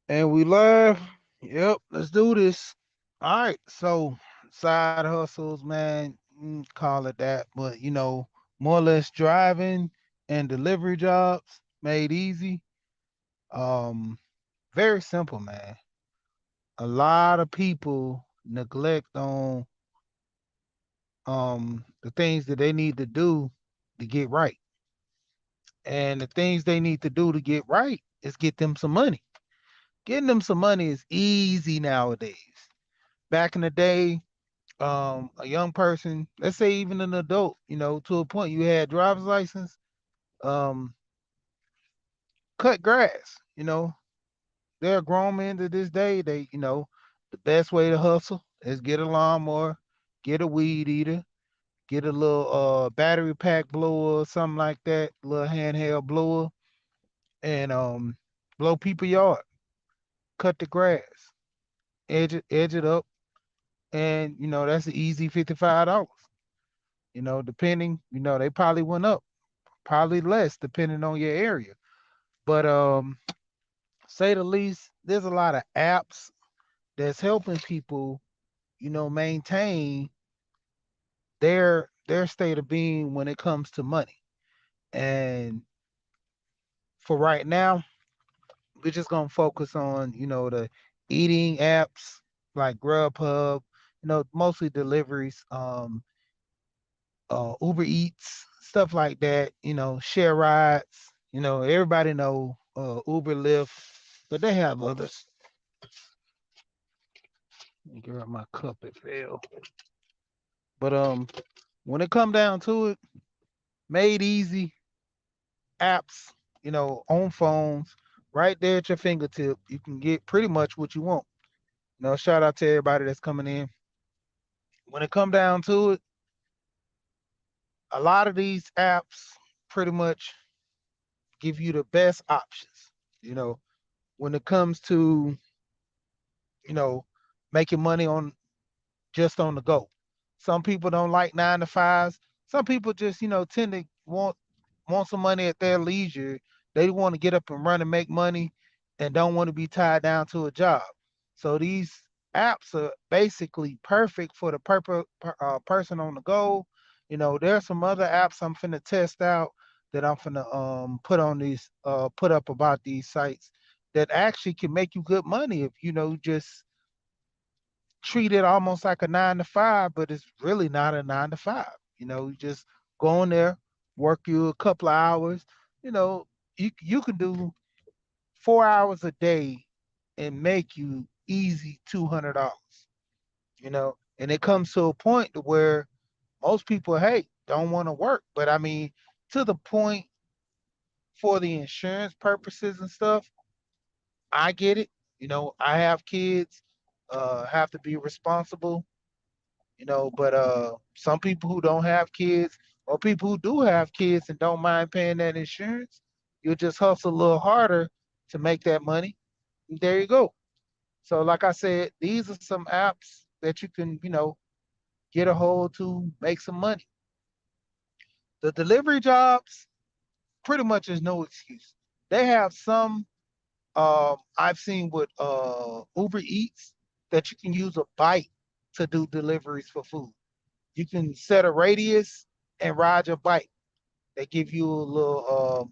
And we live. Yep, let's do this. All right. So side hustles, man, call it that, but more or less driving and delivery jobs made easy. Um, Very simple, man. A lot of people neglect on the things that they need to do to get right. And the things they need to do to get right is get them some money. Getting them some money is easy nowadays. Back in the day, a young person, let's say even an adult, to a point you had driver's license, um, cut grass, they're grown men to this day. The best way to hustle is get a lawnmower, get a weed eater, get a little battery pack blower or something like that, little handheld blower, and blow people yard, cut the grass, edge it up, and that's an easy $55. Depending, they probably went up, probably less depending on your area. But say the least, there's a lot of apps that's helping people, maintain their state of being when it comes to money. And for right now, we're just gonna focus on, the eating apps like Grubhub, mostly deliveries, Uber Eats, stuff like that, share rides, everybody know Uber, Lyft, but they have others. Let me grab my cup, it fell. But when it come down to it, made easy apps, on phones, right there at your fingertip, you can get pretty much what you want. Shout out to everybody that's coming in. When it come down to it, a lot of these apps pretty much give you the best options. You know, when it comes to, you know, making money on just on the go. Some people don't like 9 to 5s. Some people just, tend to want some money at their leisure. They want to get up and run and make money and don't want to be tied down to a job. So these apps are basically perfect for the person on the go. There's some other apps I'm finna test out that I'm finna put up about these sites that actually can make you good money if just treat it almost like a 9 to 5, but it's really not a 9 to 5. You just go on there, work you a couple of hours. You know, you can do 4 hours a day and make you easy $200. And it comes to a point to where most people, hey, don't want to work. But I mean, to the point for the insurance purposes and stuff, I get it. I have kids, have to be responsible, but some people who don't have kids or people who do have kids and don't mind paying that insurance, you'll just hustle a little harder to make that money. And there you go. So like I said, these are some apps that you can, get a hold to make some money. The delivery jobs pretty much is no excuse. They have some I've seen with Uber Eats that you can use a bike to do deliveries for food. You can set a radius and ride your bike. They give you a little,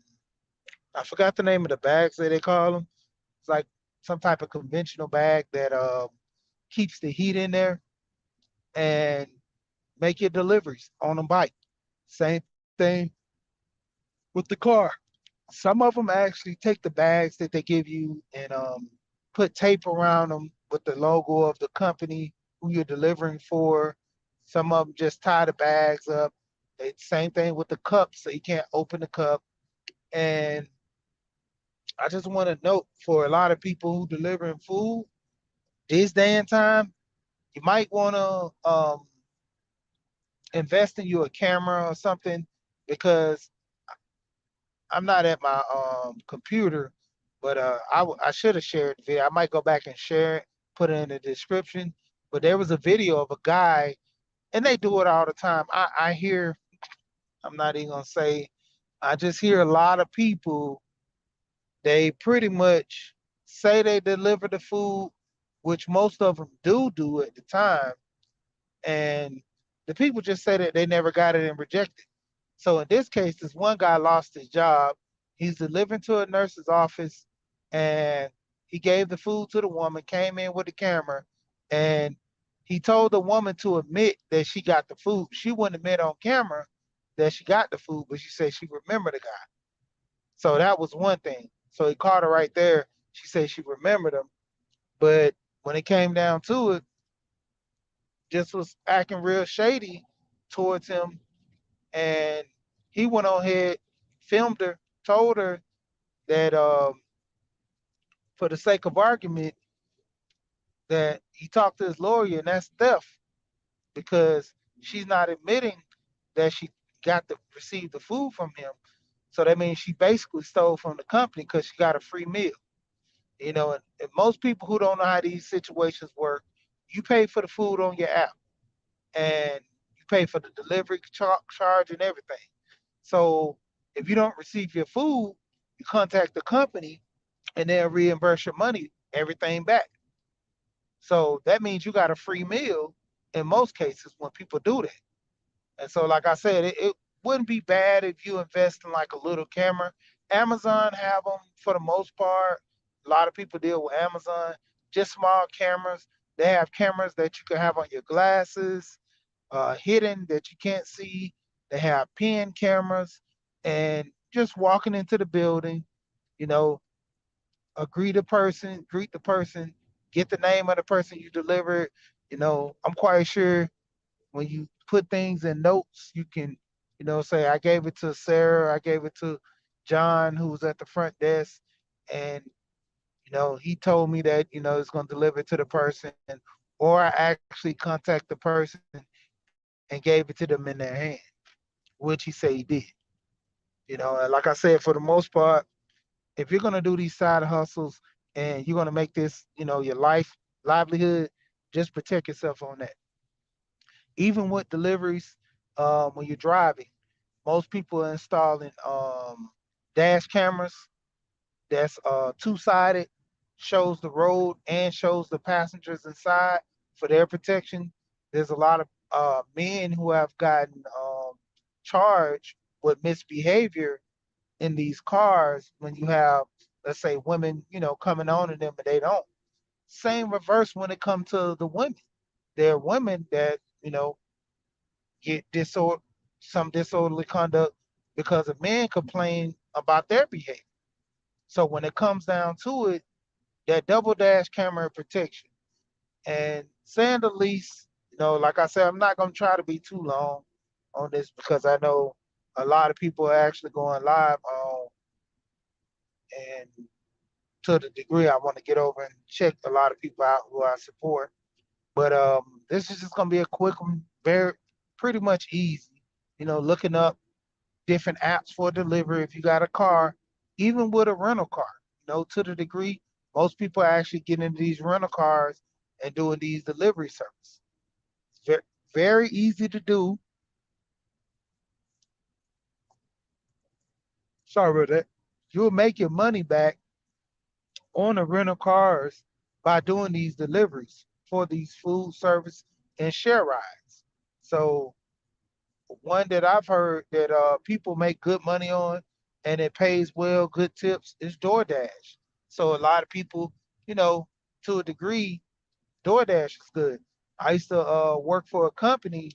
I forgot the name of the bags that they call them. It's like some type of conventional bag that keeps the heat in there and make your deliveries on a bike. Same thing with the car. Some of them actually take the bags that they give you and put tape around them with the logo of the company who you're delivering for. Some of them just tie the bags up. Same thing with the cups, so you can't open the cup. And I just want to note for a lot of people who delivering food this day and time, you might want to invest in you a camera or something because I'm not at my computer, but I should have shared the video. I might go back and share it, put it in the description. But there was a video of a guy, and they do it all the time. I hear, I'm not even gonna say, I just hear a lot of people. They pretty much say they deliver the food, which most of them do at the time, and the people just say that they never got it and rejected. So in this case, this one guy lost his job. He's delivering to a nurse's office, and he gave the food to the woman, came in with the camera, and he told the woman to admit that she got the food. She wouldn't admit on camera that she got the food, but she said she remembered the guy. So that was one thing. So he caught her right there. She said she remembered him, but when it came down to it, just was acting real shady towards him, and he went on ahead, filmed her, told her that for the sake of argument, that he talked to his lawyer, and that's theft because she's not admitting that she got to receive the food from him. So that means she basically stole from the company because she got a free meal. And most people who don't know how these situations work, you pay for the food on your app, and you pay for the delivery charge and everything. So if you don't receive your food, you contact the company and they'll reimburse your money, everything back. So that means you got a free meal in most cases when people do that. And so, like I said, it wouldn't be bad if you invest in like a little camera. Amazon have them for the most part. A lot of people deal with Amazon, just small cameras. They have cameras that you can have on your glasses, hidden that you can't see. They have pen cameras, and just walking into the building, you know, greet the person, get the name of the person you delivered. I'm quite sure when you put things in notes, you can, say, I gave it to Sarah, I gave it to John, who was at the front desk, and, he told me that, it's going to deliver it to the person, or I actually contact the person and gave it to them in their hand, which he said he did. And like I said, for the most part, if you're going to do these side hustles and you're going to make this, your livelihood, just protect yourself on that. Even with deliveries, when you're driving, most people are installing dash cameras that's two-sided, shows the road and shows the passengers inside for their protection. There's a lot of men who have gotten charged with misbehavior in these cars when you have, let's say, women, coming on in them and they don't. Same reverse when it comes to the women. There are women that, get some disorderly conduct because a men complain about their behavior. So when it comes down to it, that double dash camera protection. And saying the least, like I said, I'm not gonna try to be too long on this because I know a lot of people are actually going live on, and to the degree I want to get over and check a lot of people out who I support. But this is just gonna be a quick one, very pretty much easy. Looking up different apps for delivery if you got a car, even with a rental car. To the degree most people are actually getting into these rental cars and doing these delivery service. Very, very easy to do. Sorry about that. You'll make your money back on the rental cars by doing these deliveries for these food service and share rides. So one that I've heard that people make good money on and it pays well, good tips is DoorDash. So a lot of people, you know, to a degree, DoorDash is good. I used to work for a company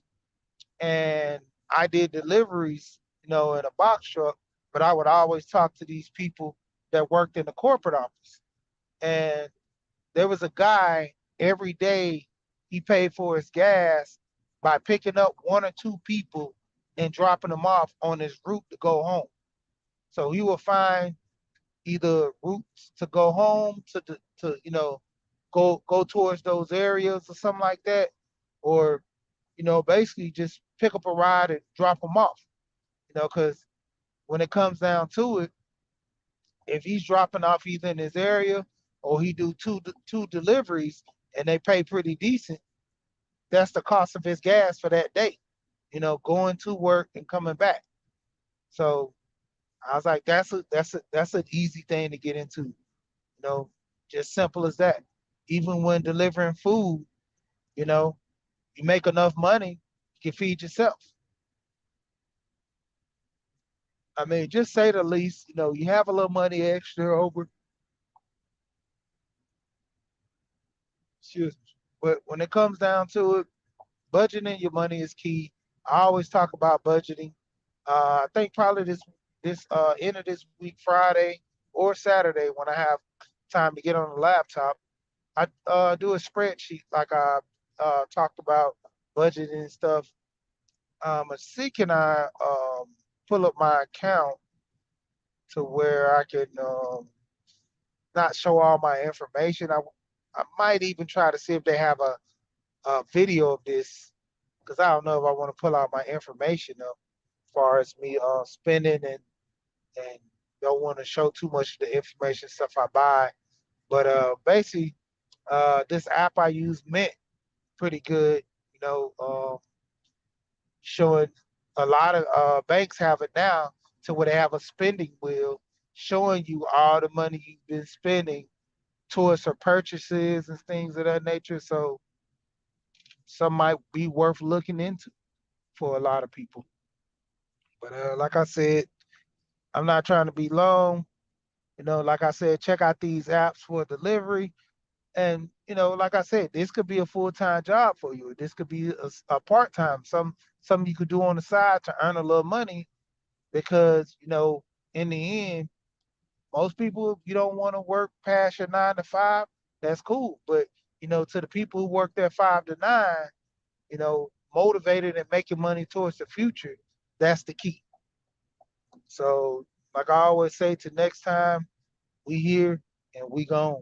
and I did deliveries, in a box truck, but I would always talk to these people that worked in the corporate office. And there was a guy every day he paid for his gas by picking up one or two people and dropping them off on his route to go home. So he will find either routes to go home to go towards those areas or something like that, or basically just pick up a ride and drop them off. Because when it comes down to it, if he's dropping off either in his area or he do two deliveries and they pay pretty decent, that's the cost of his gas for that day. Going to work and coming back. So I was like, that's an easy thing to get into. You know, Just simple as that. Even when delivering food, you know, you make enough money, you can feed yourself. I mean, just say the least, you have a little money extra over, excuse me. But when it comes down to it, budgeting your money is key. I always talk about budgeting. I think probably this end of this week, Friday or Saturday, when I have time to get on the laptop, I do a spreadsheet like I talked about budgeting and stuff. And see, can I pull up my account to where I can not show all my information. I might even try to see if they have a video of this because I don't know if I want to pull out my information up as far as me spending and don't want to show too much of the information stuff I buy. But basically, this app I use Mint pretty good. You know, showing a lot of banks have it now to where they have a spending wheel showing you all the money you've been spending towards her purchases and things of that nature. So some might be worth looking into for a lot of people. But like I said, I'm not trying to be long. Like I said, check out these apps for delivery. And like I said, this could be a full-time job for you. This could be a part-time, something you could do on the side to earn a little money because in the end, most people you don't want to work past your 9 to 5. That's cool, but to the people who work their 5 to 9, motivated and making money towards the future, that's the key. So, like I always say, to next time we here and we gone.